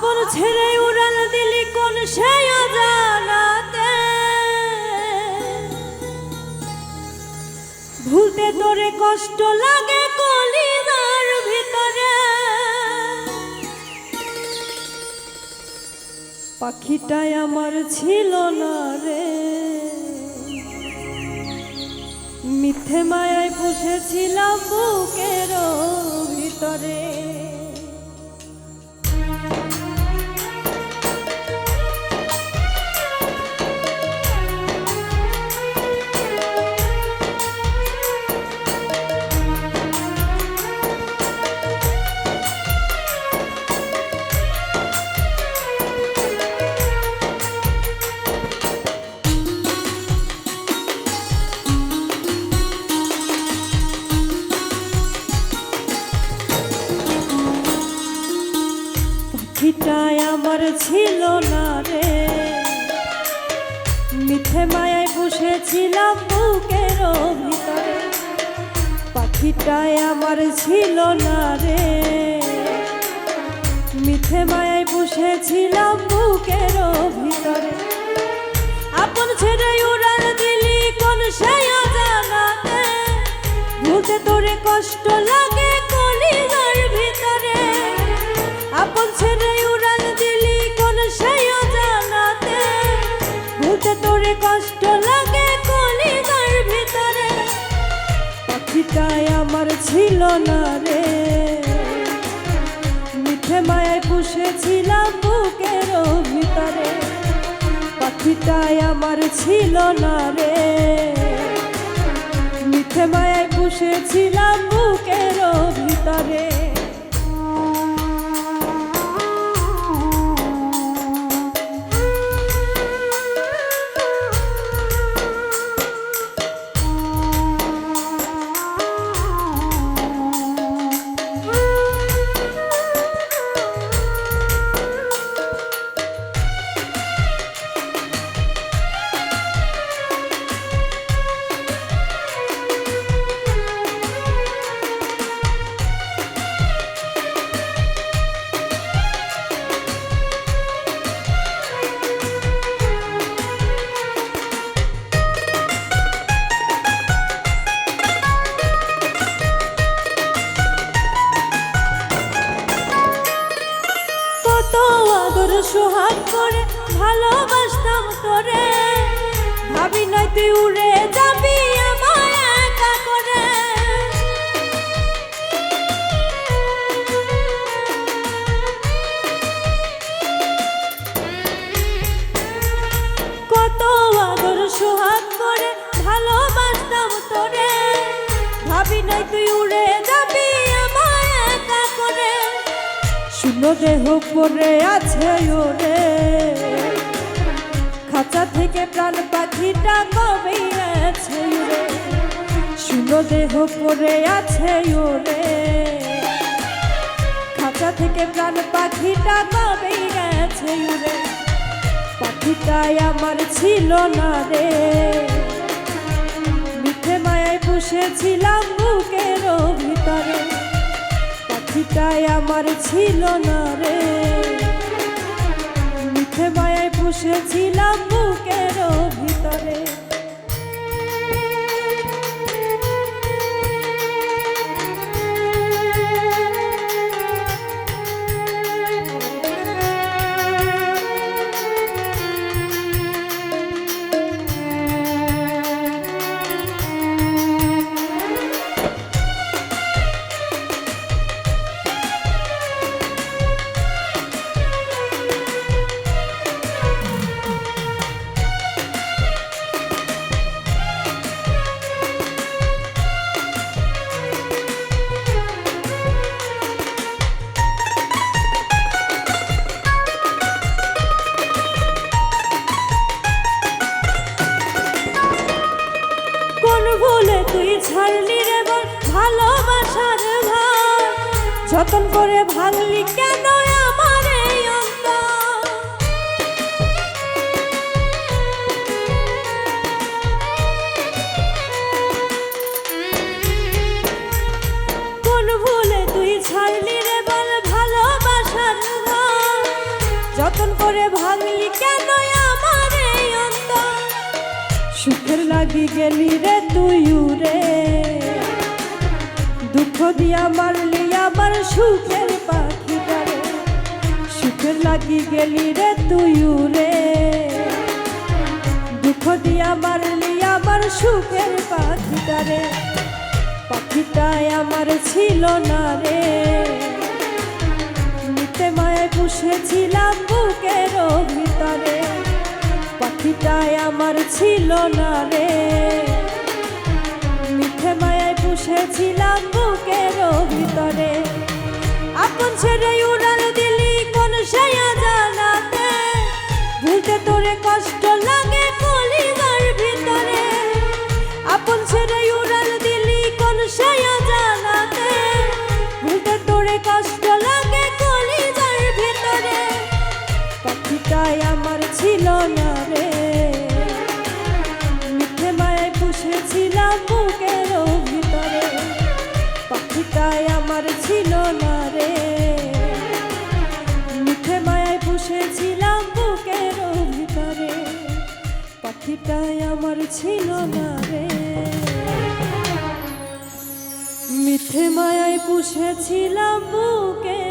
আপন ছেড়ে উড়াল দিলি কোন সে অজানাতে, ভুলতে তোরে কষ্ট লাগে কলিজার ভিতরে। পাখিটাই আমার ছিল না রে, মিথ্যে মায়ায় বসেছিলাম বুকের ভিতরে। পাখিটাই আমার ছিল না রে, মিথ্যে মায়ায় বসেছিলাম বুকের ভিতরে। পাখিটাই আমার ছিল না রে, মিথ্যে মায়ায় বসেছিলাম বুকের ভিতরে। আপন ছেড়ে উড়াল দিলি কোন সে অজানাতে, ভুলতে তোরে কষ্ট লাগে কলিজার ভিতরে। আপন ছেড়ে উড়াল দিলি কোন সে অজানাতে, ভুলতে তোরে কষ্ট লাগে কলিজার ভিতরে। পাখিটাই আমার ছিল না রে, মিথ্যে মায়ায় বসেছিলাম বুকের ভিতরে। পাখিটাই আমার ছিল না রে, মিথ্যে মায়ায় বসেছিলাম বুকের ভিতরে। সোহাগ করে ভালোবাসতাম তোরে, ভাবি নাই তুই উড়ে যাবি আমায় একা করে। কত আদর সোহাগ করে ভালোবাসতাম তোরে, ভাবি নাই তুই উড়ে যাবি আমায় একা করে। শূন্য দেহ পড়ে আছে ওরে, খাঁচা থেকে প্রাণ পাখিটা কবে আছে ওরে। শূন্য দেহ পড়ে আছে ওরে, খাঁচা থেকে প্রাণ পাখিটা কবে গেছে ওরে। পাখিটাই আমার ছিল না রে, মিথ্যে মায়ায় বসেছিলাম বুকের ভিতরে। পাখিটাই আমার ছিল না রে, মিথ্যে মায়ায় বসেছিলাম বুকের ভিতরে। ভুলে তুই ছাড়লি রে বল ভালোবাসার ঘর, যতন করে ভাঙলি কেন আমার এই অন্তর। কোন ভুলে তুই ছাড়লি রে বল ভালোবাসার ঘর, লাগি গেলি রে তুই উড়ে, দুঃখ দিয়া মারলি আমার সুখের পাখিটারে, সুখের লাগি গেলি রে তুই উড়ে, দুঃখ দিয়া মারলি আমার সুখের পাখিটারে, পাখিটাই আমার ছিল না রে, মিথ্যে মায়ায় পুষেছিলাম বুকের ভিতরে, পাখিটাই আমার ছিল না রে, মিথ্যে মায়ায় পুষেছিলাম বুকের ভিতরে, আপন ছেড়ে উড়াল দিলি কোন সায়া জানাতে, ভুলতে তোরে কষ্ট লাগে কলিজার ভিতরে, আপন ছেড়ে উড়াল দিলি কোন সায়া জানাতে, ভুলতে তোরে কষ্ট লাগে কলিজার ভিতরে, পাখিটাই আমার ছিল না রে, মিথ্যে মায়ায় পুষেছিলাম বুকের ভিতরে, পাখিটাই আমার ছিল না রে, মিথ্যে মায়ায় পুষেছিলাম বুকের ভিতরে, পাখিটাই আমার ছিল না রে, মিথ্যে মায়ায় পুষেছিলাম বুকে